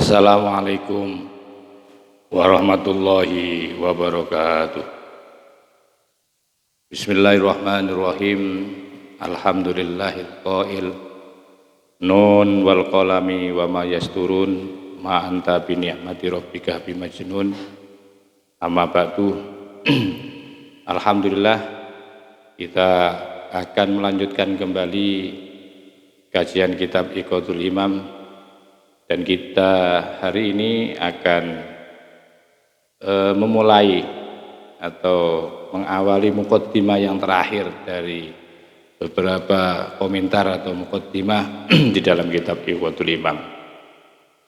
Assalamualaikum warahmatullahi wabarakatuh. Bismillahirrahmanirrahim. Alhamdulillahil qail nun wal qalami wa ma yasturun ma anta bi ni'mati rabbika bimajnun. Amma ba'du. Alhamdulillah, kita akan melanjutkan kembali kajian kitab Iqadul Imam, dan kita hari ini akan memulai atau mengawali muqaddimah yang terakhir dari beberapa komentar atau muqaddimah di dalam kitab Iqadul Imam.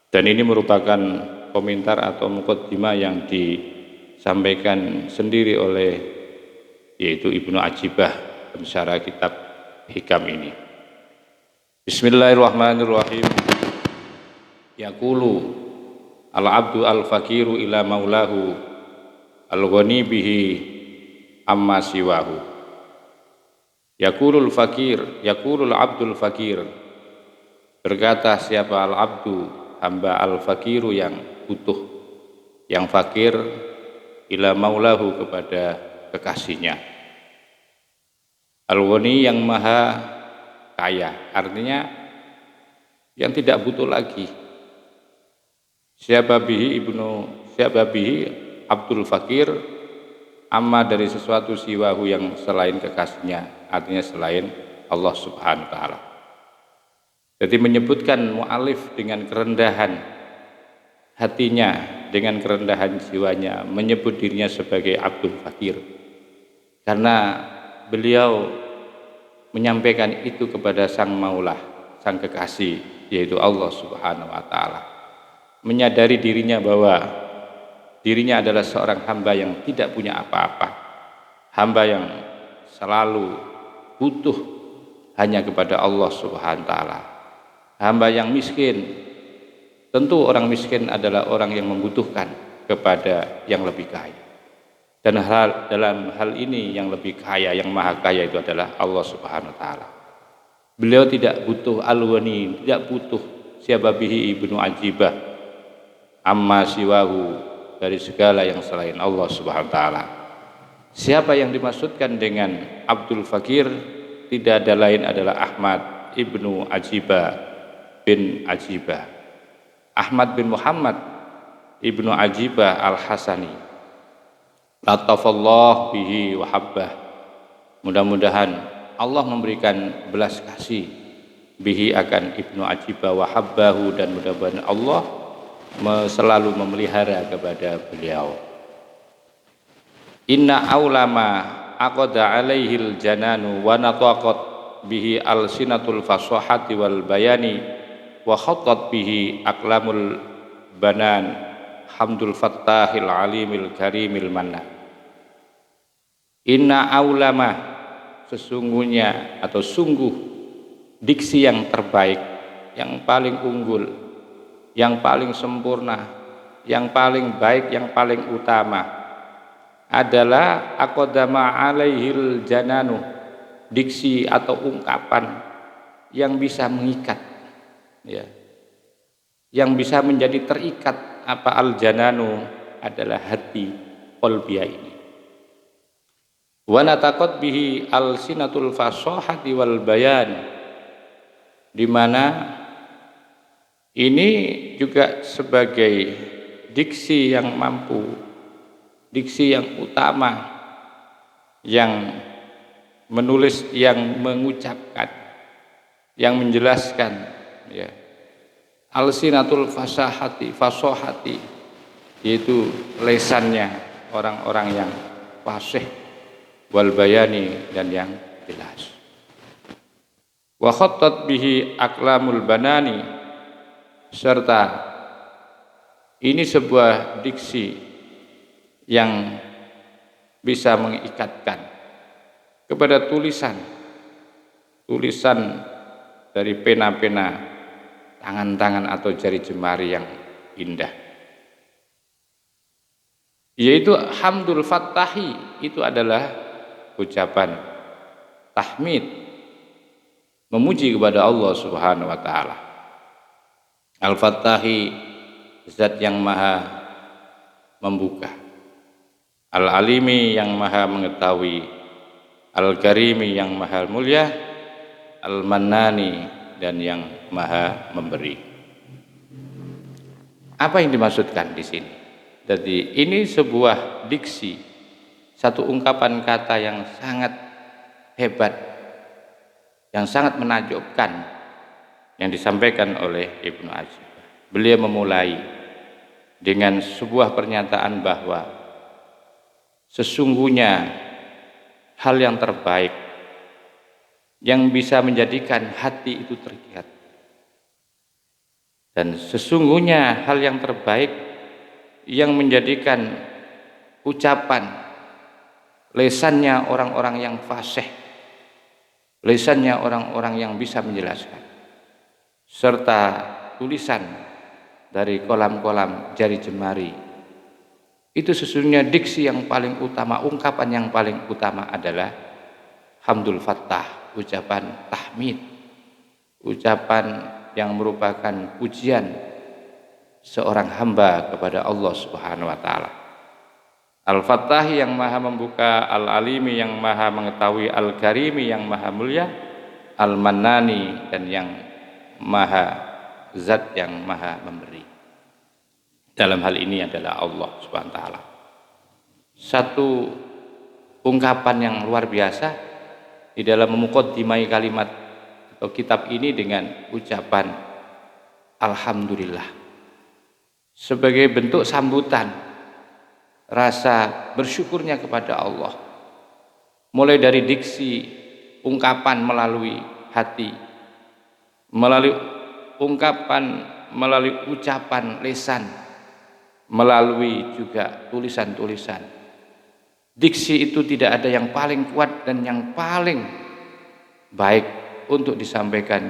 Dan ini merupakan komentar atau muqaddimah yang disampaikan sendiri oleh yaitu Ibnu Ajibah, pensyarah kitab Hikam ini. Bismillahirrahmanirrahim. Yaqulu al-abdu al-fakiru ila maulahu al-ghani bihi amma siwahu. Yaqulul fakir, yaqulul abdul fakir. Berkata siapa al-abdu, hamba al-fakiru yang butuh, yang fakir, ila maulahu kepada kekasihnya. Al-ghani yang maha kaya, artinya yang tidak butuh lagi. Siapa bihi Abdul Fakir, amma dari sesuatu siwahu yang selain kekasihnya, artinya selain Allah Subhanahu wa taala. Jadi menyebutkan mu'alif dengan kerendahan hatinya, dengan kerendahan jiwanya, menyebut dirinya sebagai Abdul Fakir, karena beliau menyampaikan itu kepada sang maulah, sang kekasih, yaitu Allah Subhanahu wa taala. Menyadari dirinya bahwa dirinya adalah seorang hamba yang tidak punya apa-apa, hamba yang selalu butuh hanya kepada Allah Subhanahu wa taala, hamba yang miskin. Tentu orang miskin adalah orang yang membutuhkan kepada yang lebih kaya, dan dalam hal ini yang lebih kaya, yang maha kaya itu adalah Allah Subhanahu wa taala. Beliau tidak butuh al-ghani, tidak butuh siapa bihi Ibnu Ajibah, amma siwahu, dari segala yang selain Allah Subhanahu wa taala. Siapa yang dimaksudkan dengan Abdul Fakir tidak ada lain adalah Ahmad Ibnu Ajibah bin Ajibah, Ahmad bin Muhammad Ibnu Ajibah Al-Hasani. Latafallah bihi wa habbah. Mudah-mudahan Allah memberikan belas kasih bihi akan Ibnu Ajibah wa habbahu, dan mudah-mudahan Allah selalu memelihara kepada beliau. Inna aulama aqada alaihil jananu wa nataqat bihi alsinatul fasahati wal bayani wa khattat bihi aqlamul banan hamdul fattahil alimil karimil manna. Inna aulama, sesungguhnya atau sungguh diksi yang terbaik, yang paling unggul, yang paling sempurna, yang paling baik, yang paling utama adalah aqdama alaihil jananu, diksi atau ungkapan yang bisa mengikat, ya, yang bisa menjadi terikat. Apa al-jananu? Adalah hati, qalbiyah ini. Wa nataqat bihi alsinatul fasahati wal bayan, di mana ini juga sebagai diksi yang mampu, diksi yang utama, yang menulis, yang mengucapkan, yang menjelaskan, ya. Alsinatul fasahati, fasahati, yaitu lesannya orang-orang yang fasih, wal bayani, dan yang jelas. Wa khattat bihi aqlamul banani, serta ini sebuah diksi yang bisa mengikatkan kepada tulisan dari pena-pena, tangan-tangan atau jari jemari yang indah, yaitu hamdul fattahi. Itu adalah ucapan tahmid, memuji kepada Allah Subhanahu wa taala. Al-Fattahi zat yang maha membuka, Al-Alimi yang maha mengetahui, Al-Karimi yang maha mulia, Al-Mannani dan yang maha memberi. Apa yang dimaksudkan di sini? Jadi ini sebuah diksi, satu ungkapan kata yang sangat hebat, yang sangat menakjubkan yang disampaikan oleh Ibnu Ajib. Beliau memulai dengan sebuah pernyataan bahwa sesungguhnya hal yang terbaik yang bisa menjadikan hati itu terikat, dan sesungguhnya hal yang terbaik yang menjadikan ucapan lesannya orang-orang yang fasih, lesannya orang-orang yang bisa menjelaskan, serta tulisan dari kolam-kolam jari jemari, itu sesungguhnya diksi yang paling utama, ungkapan yang paling utama adalah hamdul fattah, ucapan tahmid, ucapan yang merupakan pujian seorang hamba kepada Allah Subhanahu wa taala. Al-Fattah yang maha membuka, Al-Alimi yang maha mengetahui, Al-Karimi yang maha mulia, Al-Mannani dan yang maha zat yang maha memberi. Dalam hal ini adalah Allah Subhanahu wa taala. Satu ungkapan yang luar biasa di dalam memuqaddimai kalimat atau kitab ini dengan ucapan alhamdulillah sebagai bentuk sambutan rasa bersyukurnya kepada Allah, mulai dari diksi, ungkapan melalui hati, melalui ungkapan, melalui ucapan lisan, melalui juga tulisan-tulisan. Diksi itu tidak ada yang paling kuat dan yang paling baik untuk disampaikan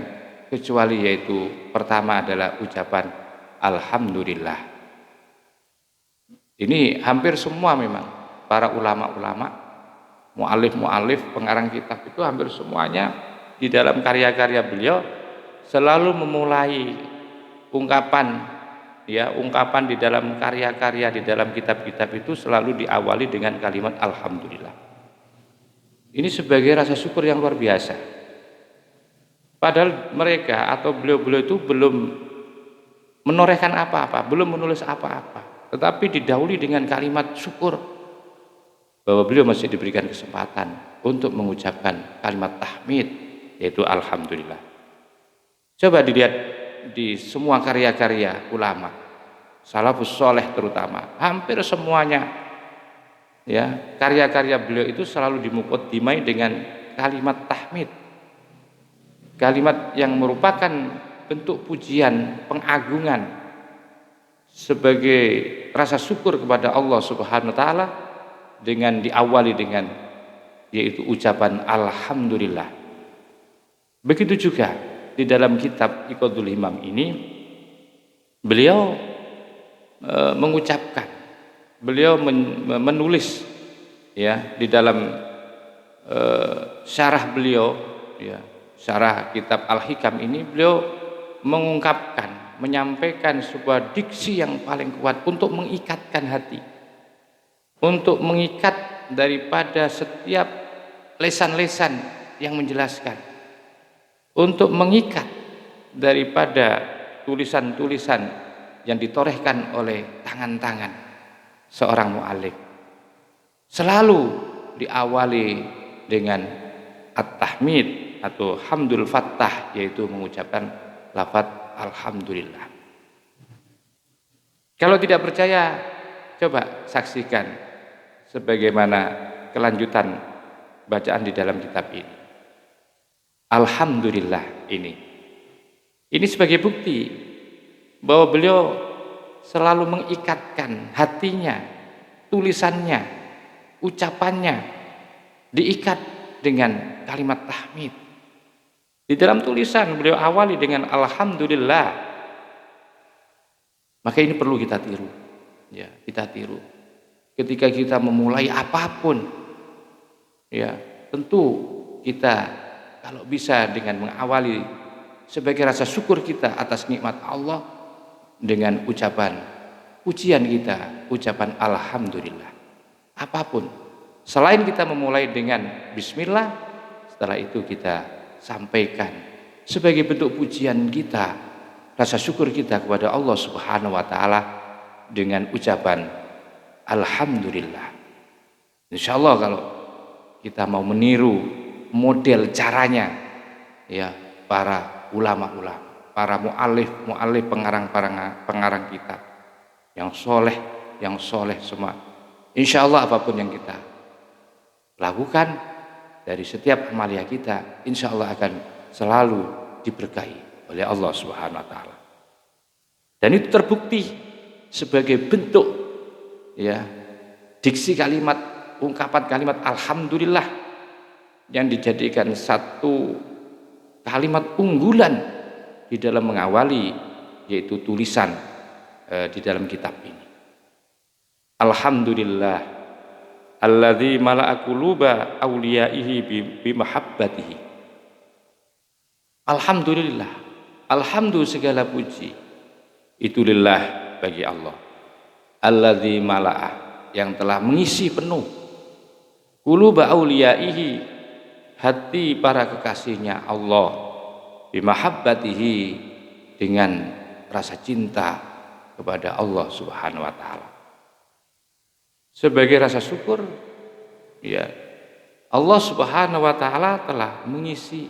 kecuali yaitu pertama adalah ucapan alhamdulillah. Ini hampir semua memang para ulama-ulama, mu'alif, pengarang kitab itu hampir semuanya di dalam karya-karya beliau selalu memulai ungkapan di dalam karya-karya, di dalam kitab-kitab itu selalu diawali dengan kalimat alhamdulillah. Ini sebagai rasa syukur yang luar biasa. Padahal mereka atau beliau-beliau itu belum menorehkan apa-apa, belum menulis apa-apa, tetapi didahului dengan kalimat syukur bahwa beliau masih diberikan kesempatan untuk mengucapkan kalimat tahmid, yaitu alhamdulillah. Coba dilihat di semua karya-karya ulama salafus soleh terutama, hampir semuanya ya karya-karya beliau itu selalu dimuqaddimai dengan kalimat tahmid, kalimat yang merupakan bentuk pujian, pengagungan sebagai rasa syukur kepada Allah Subhanahu wa taala dengan diawali dengan yaitu ucapan alhamdulillah. Begitu juga di dalam kitab Iqadul Himam ini beliau mengucapkan, beliau menulis ya di dalam syarah beliau ya, syarah kitab Al-Hikam ini beliau mengungkapkan, menyampaikan sebuah diksi yang paling kuat untuk mengikatkan hati, untuk mengikat daripada setiap lesan-lesan yang menjelaskan, untuk mengikat daripada tulisan-tulisan yang ditorehkan oleh tangan-tangan seorang mu'alif. Selalu diawali dengan at-tahmid atau hamdul fattah, yaitu mengucapkan lafaz alhamdulillah. Kalau tidak percaya, coba saksikan sebagaimana kelanjutan bacaan di dalam kitab ini. Alhamdulillah ini sebagai bukti bahwa beliau selalu mengikatkan hatinya, tulisannya, ucapannya diikat dengan kalimat tahmid. Di dalam tulisan beliau awali dengan alhamdulillah. Maka ini perlu kita tiru. Ya, kita tiru. Ketika kita memulai apapun, ya, tentu kita kalau bisa dengan mengawali sebagai rasa syukur kita atas nikmat Allah, dengan ucapan pujian kita, ucapan alhamdulillah. Apapun, selain kita memulai dengan bismillah, setelah itu kita sampaikan sebagai bentuk pujian kita, rasa syukur kita kepada Allah Subhanahu wa taala dengan ucapan alhamdulillah. Insyaallah kalau kita mau meniru model caranya ya para ulama-ulama, para mu'alif pengarang kitab yang soleh semua, insyaallah apapun yang kita lakukan dari setiap amalia kita, insyaallah akan selalu diberkahi oleh Allah Subhanahu wa taala. Dan itu terbukti sebagai bentuk ya diksi kalimat, ungkapan kalimat alhamdulillah yang dijadikan satu kalimat unggulan di dalam mengawali yaitu tulisan di dalam kitab ini. Alhamdulillah alladzi mala'a quluba awliyaihi bi mahabbatihi. Alhamdulillah, alhamdulillah segala puji itu lillah bagi Allah. Alladzi mala'a yang telah mengisi penuh quluba awliyaihi hati para kekasihnya Allah bimahabbatihi dengan rasa cinta kepada Allah Subhanahu wa taala. Sebagai rasa syukur ya Allah Subhanahu wa taala telah mengisi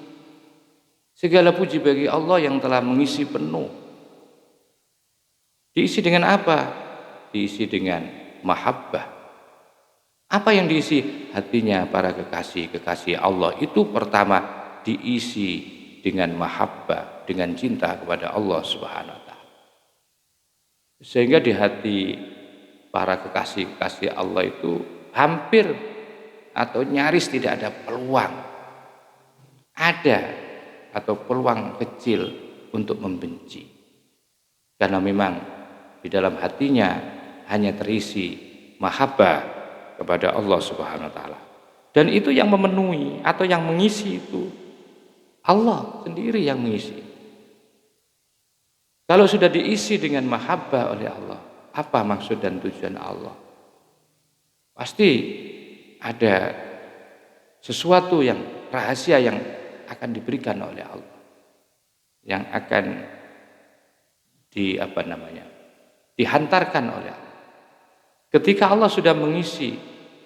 segala puji bagi Allah yang telah mengisi penuh. Diisi dengan apa? Diisi dengan mahabbah. Apa yang diisi hatinya para kekasih Allah itu? Pertama, diisi dengan mahabbah, dengan cinta kepada Allah Subhanahu wa taala. Sehingga di hati para kekasih Allah itu hampir atau nyaris tidak ada peluang atau peluang kecil untuk membenci. Karena memang di dalam hatinya hanya terisi mahabbah kepada Allah Subhanahu wa taala. Dan itu yang memenuhi atau yang mengisi itu Allah sendiri yang mengisi. Kalau sudah diisi dengan mahabbah oleh Allah, apa maksud dan tujuan Allah? Pasti ada sesuatu yang rahasia yang akan diberikan oleh Allah, yang akan dihantarkan oleh Allah. Ketika Allah sudah mengisi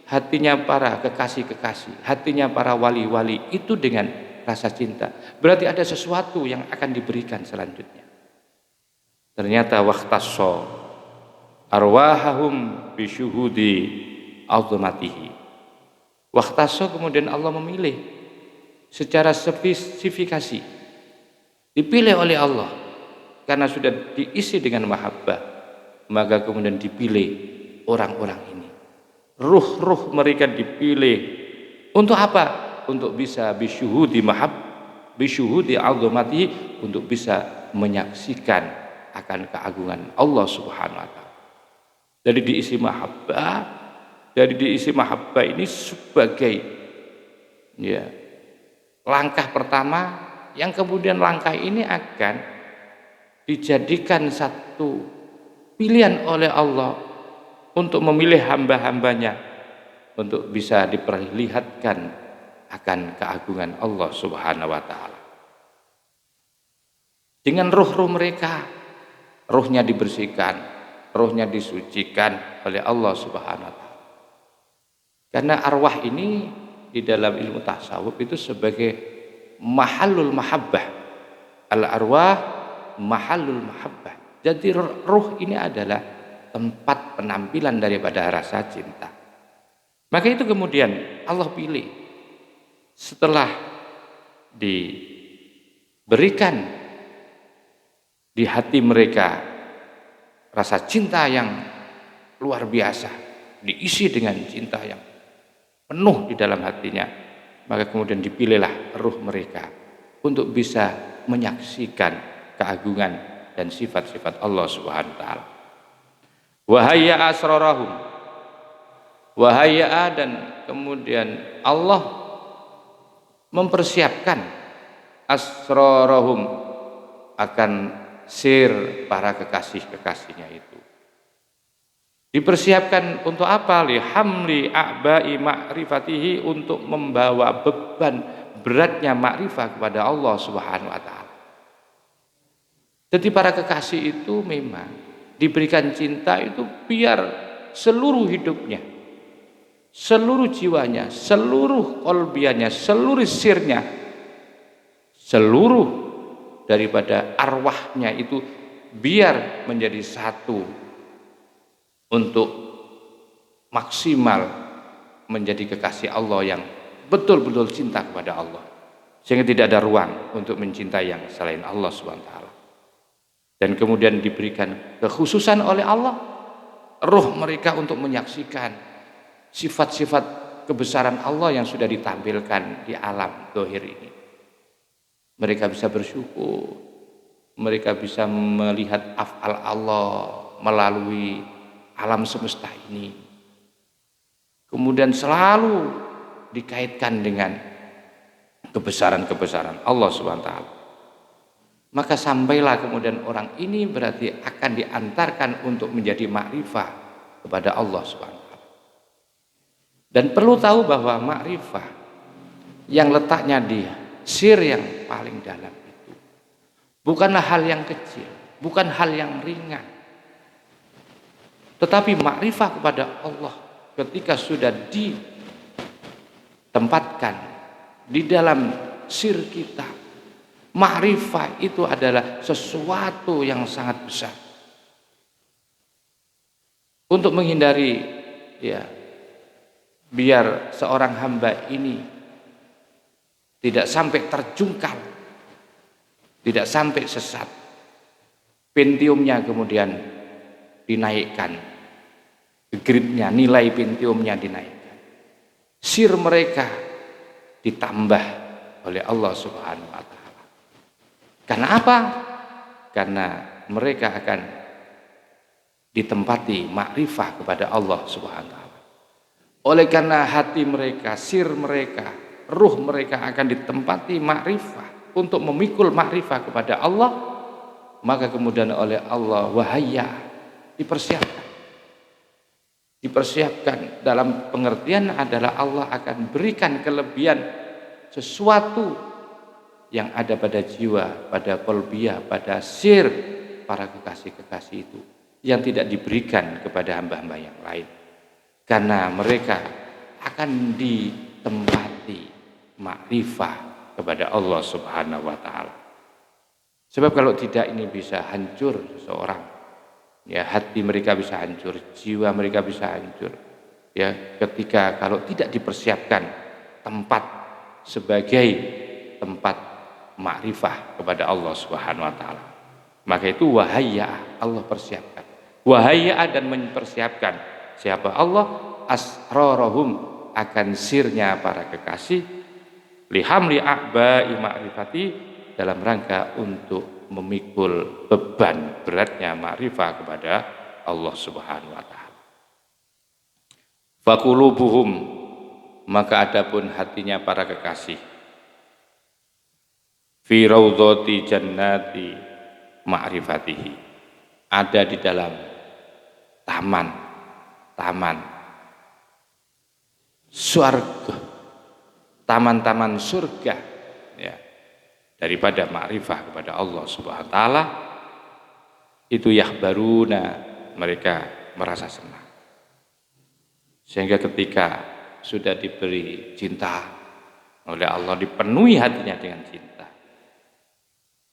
hatinya para kekasih, hatinya para wali-wali itu dengan rasa cinta, berarti ada sesuatu yang akan diberikan selanjutnya. Ternyata waqtasso arwahahum bisyuhudi azmatihi. Waqtasso kemudian Allah memilih secara spesifikasi, dipilih oleh Allah karena sudah diisi dengan mahabbah, maka kemudian dipilih orang-orang ini, ruh-ruh mereka dipilih untuk apa? Untuk bisa bisyuhudi azamati, untuk bisa menyaksikan akan keagungan Allah Subhanahu wa taala. Jadi diisi mahabbah ini sebagai langkah pertama, yang kemudian langkah ini akan dijadikan satu pilihan oleh Allah untuk memilih hamba-hambanya untuk bisa diperlihatkan akan keagungan Allah Subhanahu wa taala. Dengan ruh-ruh mereka, ruhnya dibersihkan, ruhnya disucikan oleh Allah Subhanahu wa taala. Karena arwah ini di dalam ilmu tasawuf itu sebagai mahallul mahabbah. Al-arwah mahallul mahabbah. Jadi ruh ini adalah tempat penampilan daripada rasa cinta. Maka itu kemudian Allah pilih setelah diberikan di hati mereka rasa cinta yang luar biasa, diisi dengan cinta yang penuh di dalam hatinya, maka kemudian dipilihlah ruh mereka untuk bisa menyaksikan keagungan dan sifat-sifat Allah Subhanahu wa taala. Wahayya asrarahum, wahayya, dan kemudian Allah mempersiapkan asrarahum akan sir para kekasih-kekasihnya itu. Dipersiapkan untuk apa? Lihamli a'ba'i ma'rifatihi, untuk membawa beban beratnya makrifat kepada Allah Subhanahu wa taala. Jadi para kekasih itu memang diberikan cinta itu biar seluruh hidupnya, seluruh jiwanya, seluruh kolbiannya, seluruh sirnya, seluruh daripada arwahnya itu biar menjadi satu untuk maksimal menjadi kekasih Allah yang betul-betul cinta kepada Allah, sehingga tidak ada ruang untuk mencintai yang selain Allah Subhanahu wa taala. Dan kemudian diberikan kekhususan oleh Allah ruh mereka untuk menyaksikan sifat-sifat kebesaran Allah yang sudah ditampilkan di alam zahir ini. Mereka bisa bersyukur, mereka bisa melihat af'al Allah melalui alam semesta ini. Kemudian selalu dikaitkan dengan kebesaran-kebesaran Allah Subhanahu wa taala. Maka sampailah kemudian orang ini berarti akan diantarkan untuk menjadi makrifah kepada Allah Subhanahu wa taala. Dan perlu tahu bahwa makrifah yang letaknya di sir yang paling dalam itu bukanlah hal yang kecil, bukan hal yang ringan. Tetapi makrifah kepada Allah ketika sudah ditempatkan di dalam sir kita, makrifah itu adalah sesuatu yang sangat besar. Untuk menghindari biar seorang hamba ini tidak sampai terjungkal, tidak sampai sesat, pentiumnya kemudian dinaikkan, gridnya, nilai pentiumnya dinaikkan, sir mereka ditambah oleh Allah Subhanahu wa taala. Karena apa? Karena mereka akan ditempati makrifah kepada Allah Subhanahu wa taala. Oleh karena hati mereka, sir mereka, ruh mereka akan ditempati makrifah untuk memikul makrifah kepada Allah, maka kemudian oleh Allah wahaya dipersiapkan dalam pengertian adalah Allah akan berikan kelebihan sesuatu yang ada pada jiwa, pada qalbiyah, pada sir para kekasih-kekasih itu yang tidak diberikan kepada hamba-hamba yang lain, karena mereka akan ditempati makrifah kepada Allah Subhanahu wa taala. Sebab kalau tidak ini bisa hancur seseorang. Ya, hati mereka bisa hancur, jiwa mereka bisa hancur. Ya, ketika kalau tidak dipersiapkan tempat sebagai tempat makrifah kepada Allah Subhanahu wa taala. Maka itu wahaya, Allah persiapkan. Wahaya dan mempersiapkan siapa? Allah asrarahum, akan sirnya para kekasih, lihamli a'ba'i ma'rifati, dalam rangka untuk memikul beban beratnya makrifah kepada Allah Subhanahu wa taala. Faqulubuhum, maka adapun hatinya para kekasih, fi raudhati jannati ma'rifatihi, ada di dalam taman surga, taman-taman surga, ya, daripada makrifah kepada Allah Subhanahu wa taala. Itu yahbaruna, mereka merasa senang, sehingga ketika sudah diberi cinta oleh Allah, dipenuhi hatinya dengan cinta,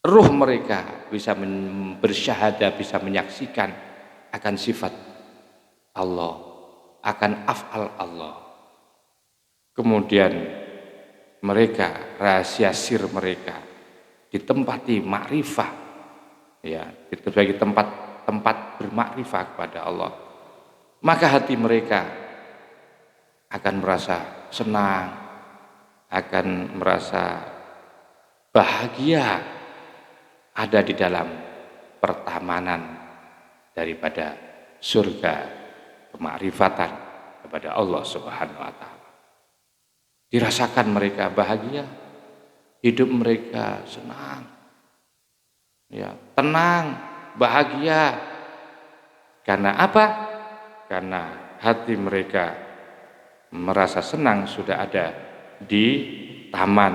ruh mereka bisa bersyahadah, bisa menyaksikan akan sifat Allah, akan af'al Allah. Kemudian mereka, rahasia sir mereka ditempati makrifah, ya, sebagai tempat bermakrifah kepada Allah. Maka hati mereka akan merasa senang, akan merasa bahagia ada di dalam pertamanan daripada surga kemakrifatan kepada Allah Subhanahu wa taala. Dirasakan mereka bahagia, hidup mereka senang. ya, tenang, bahagia. Karena apa? Karena hati mereka merasa senang sudah ada di taman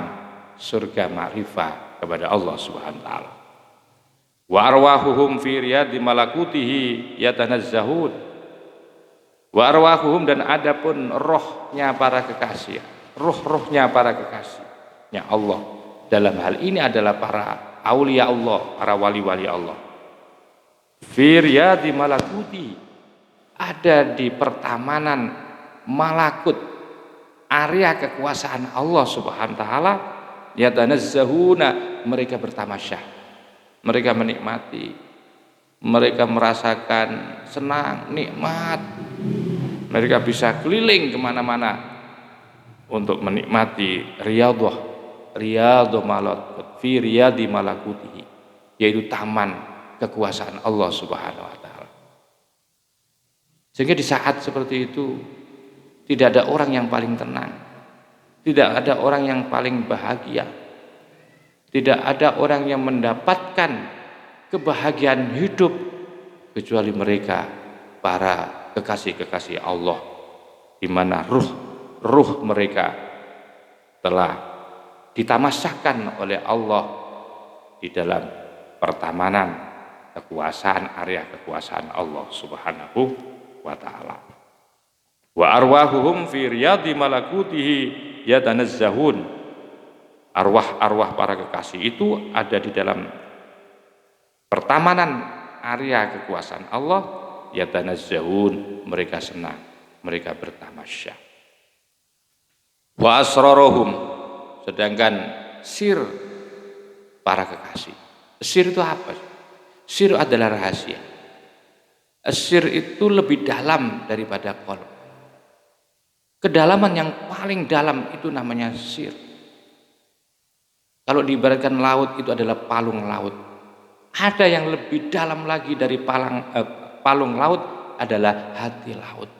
surga ma'rifah kepada Allah Subhanahu wa taala. Wa arwahuhum fi riyadi malakutihi yatanazzahun. Wa arwahuhum, dan adapun rohnya para kekasih, roh-rohnya para kekasihnya Allah dalam hal ini adalah para aulia Allah, para wali-wali Allah. Fi riyadi malakuti, ada di pertamanan malakut, area kekuasaan Allah Subhanahu wa taala. Yatanazzahuna, mereka bertamasya, mereka menikmati, mereka merasakan senang, nikmat. Mereka bisa keliling kemana-mana untuk menikmati riyadhah malakut, fi riyadi malakutihi, yaitu taman kekuasaan Allah Subhanahu wa taala. Sehingga di saat seperti itu tidak ada orang yang paling tenang, tidak ada orang yang paling bahagia, tidak ada orang yang mendapatkan kebahagiaan hidup kecuali mereka para kekasih-kekasih Allah, di mana ruh mereka telah ditamasyakan oleh Allah di dalam pertamanan kekuasaan, area kekuasaan Allah Subhanahu wa taala. Wa arwahuhum fi riyadi malakutihi yatanazzahun. Arwah-arwah para kekasih itu ada di dalam pertamanan area kekuasaan Allah, yatanazzahun, mereka senang, mereka bertamasya. Wa asraruhum, sedangkan sir para kekasih. Sir itu apa? Sir adalah rahasia. Sir itu lebih dalam daripada qalb. Kedalaman yang paling dalam itu namanya sir. Kalau diibaratkan laut itu adalah palung laut. Ada yang lebih dalam lagi dari palung laut adalah hati laut.